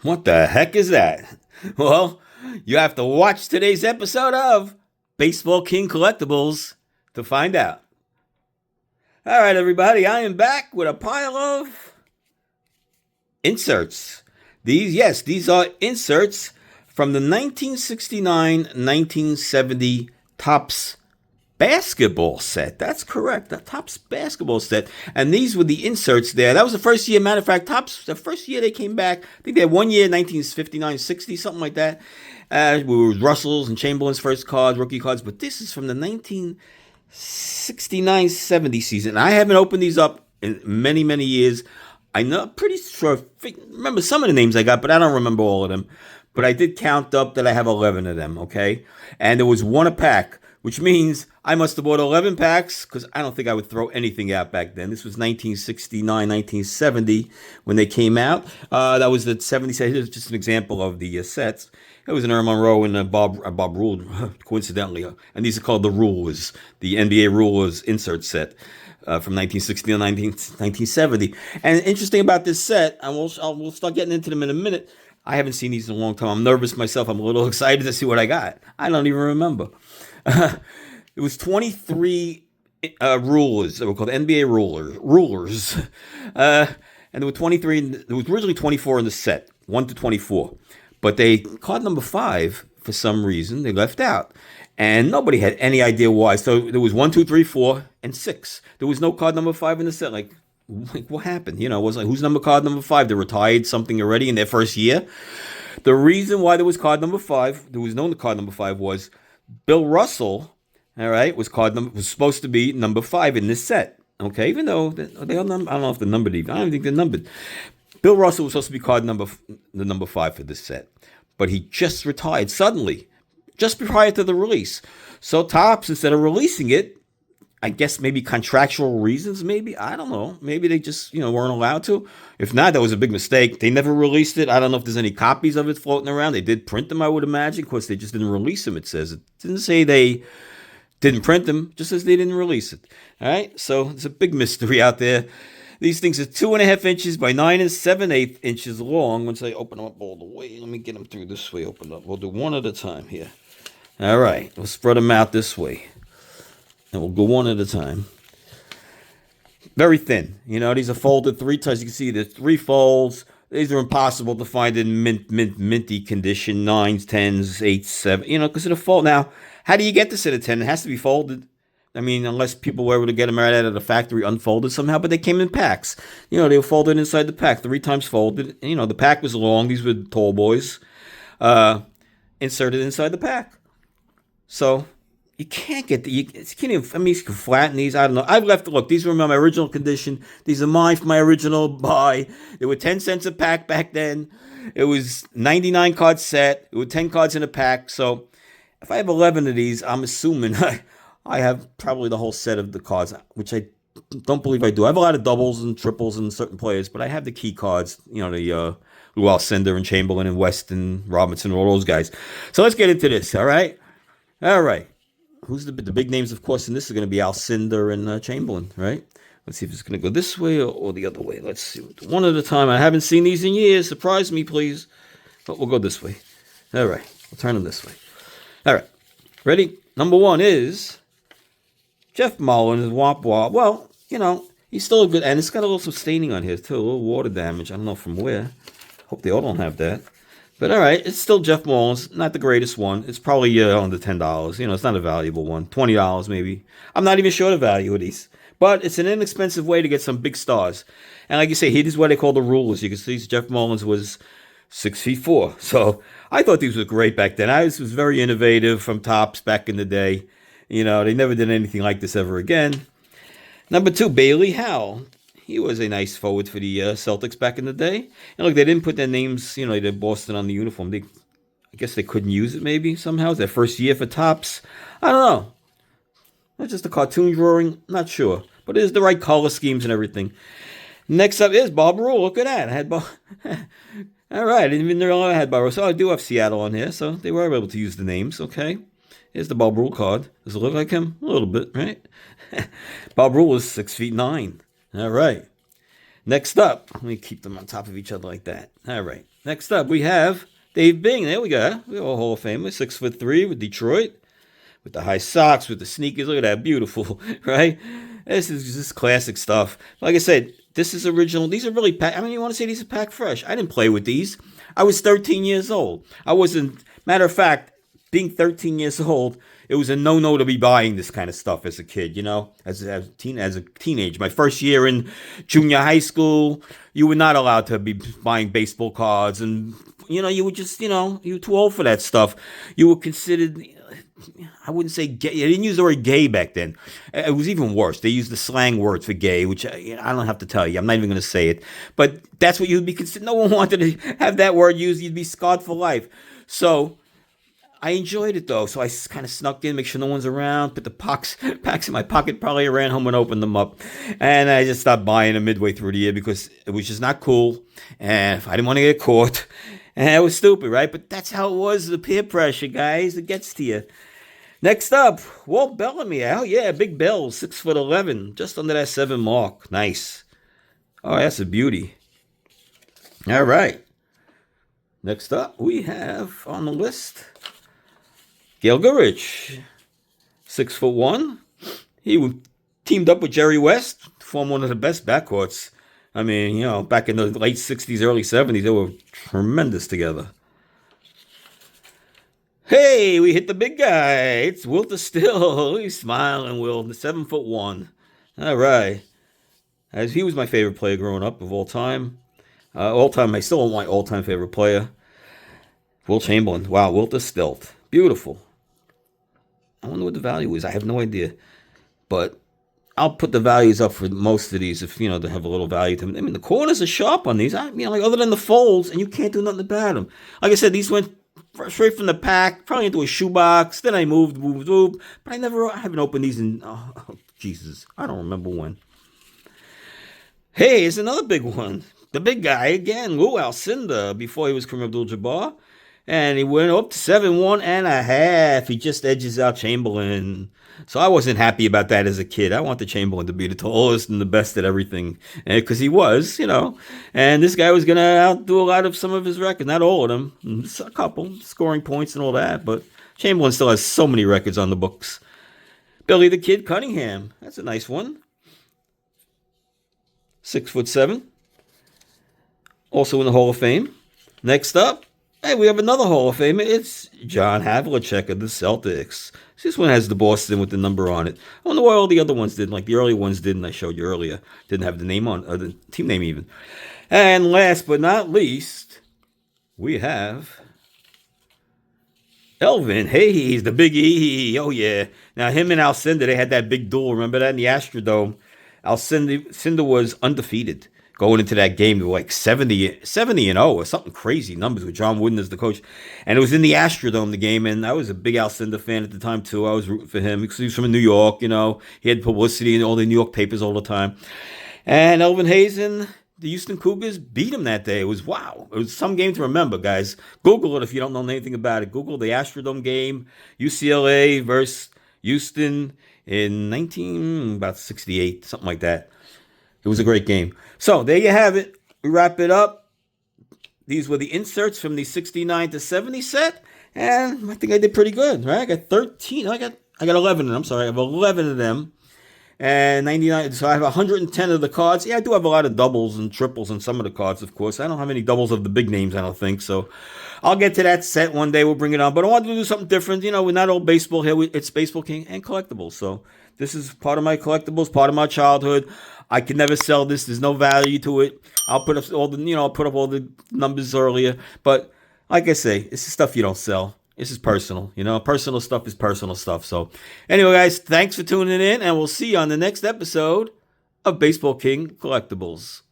What the heck is that? Well, you have to watch today's episode of Baseball King Collectibles to find out. All right, everybody, I am back with a pile of inserts. These are inserts from the 1969-1970 Topps basketball set. That's correct. The Topps basketball set. And these were the inserts there. That was the first year. Matter of fact, Topps, the first year they came back, I think they had 1 year, 1959-60, something like that. We were Russell's and Chamberlain's first cards, rookie cards. But this is from the 1969-70 season. I haven't opened these up in many, many years. I know, pretty sure, remember some of the names I got, but I don't remember all of them. But I did count up that I have 11 of them, okay? And there was one a pack, which means I must have bought 11 packs because I don't think I would throw anything out back then. This was 1969, 1970 when they came out. That was the 70 set. Here's just an example of the sets. It was an Earl Monroe and Bob Rule, coincidentally. And these are called the Rulers, the NBA Rulers insert set from 1960 to 1970. And interesting about this set, and we'll start getting into them in a minute. I haven't seen these in a long time. I'm nervous myself. I'm a little excited to see what I got. I don't even remember. It was 23 rulers. They were called NBA rulers. And there were 23. There was originally 24 in the set, 1 to 24. But card number 5, for some reason, they left out. And nobody had any idea why. So there was 1, 2, 3, 4, and 6. There was no card number 5 in the set. Like what happened? You know, it was like, who's card number 5? They retired something already in their first year. The reason why there was card number 5, there was known the card number 5 was Bill Russell, all right, was supposed to be number 5 in this set. Okay, even though they all I don't know if they're numbered even. I don't think they're numbered. Bill Russell was supposed to be the number 5 for this set. But he just retired suddenly, just prior to the release. So Topps, instead of releasing it, I guess maybe contractual reasons, maybe. I don't know. Maybe they just, weren't allowed to. If not, that was a big mistake. They never released it. I don't know if there's any copies of it floating around. They did print them, I would imagine. Of course, they just didn't release them, it says. It didn't say they didn't print them, just as they didn't release it. All right? So it's a big mystery out there. These things are 2.5 inches by 9 7/8 inches long. Once I open them up all the way, let me get them through this way, open up. We'll do one at a time here. All right. We'll spread them out this way. And we'll go one at a time. Very thin. These are folded 3 times. You can see there's 3 folds. These are impossible to find in minty condition. 9s, 10s, 8s, 7. Because of the fold. Now, how do you get this at a 10? It has to be folded. I mean, unless people were able to get them right out of the factory unfolded somehow. But they came in packs. They were folded inside the pack. 3 times folded. The pack was long. These were tall boys. Inserted inside the pack. So you can't get you can't even, you can flatten these. I don't know. I've left, look, these were my original condition. These are mine for my original buy. They were 10 cents a pack back then. It was 99 card set. It was 10 cards in a pack. So if I have 11 of these, I'm assuming I have probably the whole set of the cards, which I don't believe I do. I have a lot of doubles and triples in certain players, but I have the key cards, the Alcindor and Chamberlain and West and Robinson, all those guys. So let's get into this, all right? All right. Who's the big names, of course, and this is going to be Alcindor and Chamberlain, right? Let's see if it's going to go this way or the other way. Let's see. One at a time. I haven't seen these in years. Surprise me, please. But we'll go this way. All right. We'll turn them this way. All right. Ready? Number 1 is Jeff Mullins, Womp Womp. Well, he's still a good, and it's got a little staining on here, too. A little water damage. I don't know from where. Hope they all don't have that. But all right, it's still Jeff Mullins, not the greatest one. It's probably under $10. It's not a valuable one. $20 maybe. I'm not even sure the value of these. But it's an inexpensive way to get some big stars. And like you say, here's what they call the rulers. You can see Jeff Mullins was 6'4". So I thought these were great back then. This was very innovative from Topps back in the day. They never did anything like this ever again. Number 2, Bailey Howell. He was a nice forward for the Celtics back in the day. And look, they didn't put their names, they did Boston on the uniform. I guess they couldn't use it maybe somehow. It's their first year for Topps. I don't know. That's just a cartoon drawing. Not sure. But it is the right color schemes and everything. Next up is Bob Rule. Look at that. I had Bob. All right. I didn't even know I had Bob Rule. So I do have Seattle on here. So they were able to use the names. Okay. Here's the Bob Rule card. Does it look like him? A little bit, right? Bob Rule was 6'9". All right. Next up, let me keep them on top of each other like that. All right. Next up, we have Dave Bing. There we go. We're all Hall of Famer, 6'3" with Detroit, with the high socks, with the sneakers. Look at that, beautiful, right? This is just classic stuff. Like I said, this is original. These are really packed. I mean, you want to say these are packed fresh. I didn't play with these. I was 13 years old. I wasn't, matter of fact, being 13 years old, it was a no-no to be buying this kind of stuff as a kid, you know, as a teenager. My first year in junior high school, you were not allowed to be buying baseball cards, and you know, you were just, you know, you were too old for that stuff. You were considered, I wouldn't say gay. They didn't use the word gay back then. It was even worse. They used the slang word for gay, which I don't have to tell you. I'm not even going to say it. But that's what you'd be considered. No one wanted to have that word used. You'd be scarred for life. So I enjoyed it, though. So I kind of snuck in, make sure no one's around, put the packs in my pocket, probably ran home and opened them up. And I just stopped buying them midway through the year because it was just not cool. And if I didn't want to get caught, and it was stupid, right? But that's how it was, the peer pressure, guys. It gets to you. Next up, Walt Bellamy. Oh, yeah, Big Bill, 6'11", just under that 7 mark. Nice. Oh, that's a beauty. All right. Next up, we have on the list Gail Goodrich, 6'1". He teamed up with Jerry West to form one of the best backcourts. I mean, you know, back in the late 60s, early 70s, they were tremendous together. Hey, we hit the big guy. It's Wilt still. He's smiling, Wilt, 7'1". All right. As he was my favorite player growing up of all time. I still don't my all-time favorite player. Wilt Chamberlain. Wow, Wilt is stilt. Beautiful. I wonder what the value is. I have no idea. But I'll put the values up for most of these if, you know, they have a little value to them. I mean, the corners are sharp on these. I mean, like, other than the folds, and you can't do nothing about them. Like I said, these went straight from the pack, probably into a shoebox. Then I moved. But I haven't opened these in, oh, Jesus, I don't remember when. Hey, here's another big one. The big guy again, Lou Alcindor, before he was Kareem Abdul-Jabbar. And he went up to 7'1.5". He just edges out Chamberlain. So I wasn't happy about that as a kid. I wanted Chamberlain to be the tallest and the best at everything. Because he was, you know. And this guy was going to outdo a lot of some of his records. Not all of them. A couple. Scoring points and all that. But Chamberlain still has so many records on the books. Billy the Kid Cunningham. That's a nice one. 6'7". Also in the Hall of Fame. Next up. Hey, we have another Hall of Famer. It's John Havlicek of the Celtics. This one has the Boston with the number on it. I don't know why all the other ones didn't. Like the early ones didn't. I showed you earlier. Didn't have the name on, or the team name even. And last but not least, we have Elvin. Hey, he's the Big E. Oh, yeah. Now, him and Alcindor, they had that big duel. Remember that in the Astrodome? Alcindor was undefeated. Going into that game, they were like 70-0 or something crazy numbers with John Wooden as the coach. And it was in the Astrodome, the game, and I was a big Alcindor fan at the time, too. I was rooting for him because he was from New York, you know. He had publicity in all the New York papers all the time. And Elvin Hayes and the Houston Cougars beat him that day. It was, wow. It was some game to remember, guys. Google it if you don't know anything about it. Google the Astrodome game, UCLA versus Houston in about 68, something like that. It was a great game. So there you have it. We wrap it up. These were the inserts from the 69 to 70 set. And I think I did pretty good, right? I got 13. I got 11 of them. I'm sorry. I have 11 of them. And 99. So I have 110 of the cards. Yeah, I do have a lot of doubles and triples on some of the cards, of course. I don't have any doubles of the big names, I don't think. So I'll get to that set one day. We'll bring it on. But I wanted to do something different. You know, we're not all baseball here. It's Baseball King and collectibles. So this is part of my collectibles, part of my childhood. I can never sell this. There's no value to it. I'll put up all the numbers earlier. But like I say, it's the stuff you don't sell. This is personal. You know, personal stuff is personal stuff. So anyway, guys, thanks for tuning in, and we'll see you on the next episode of Baseball King Collectibles.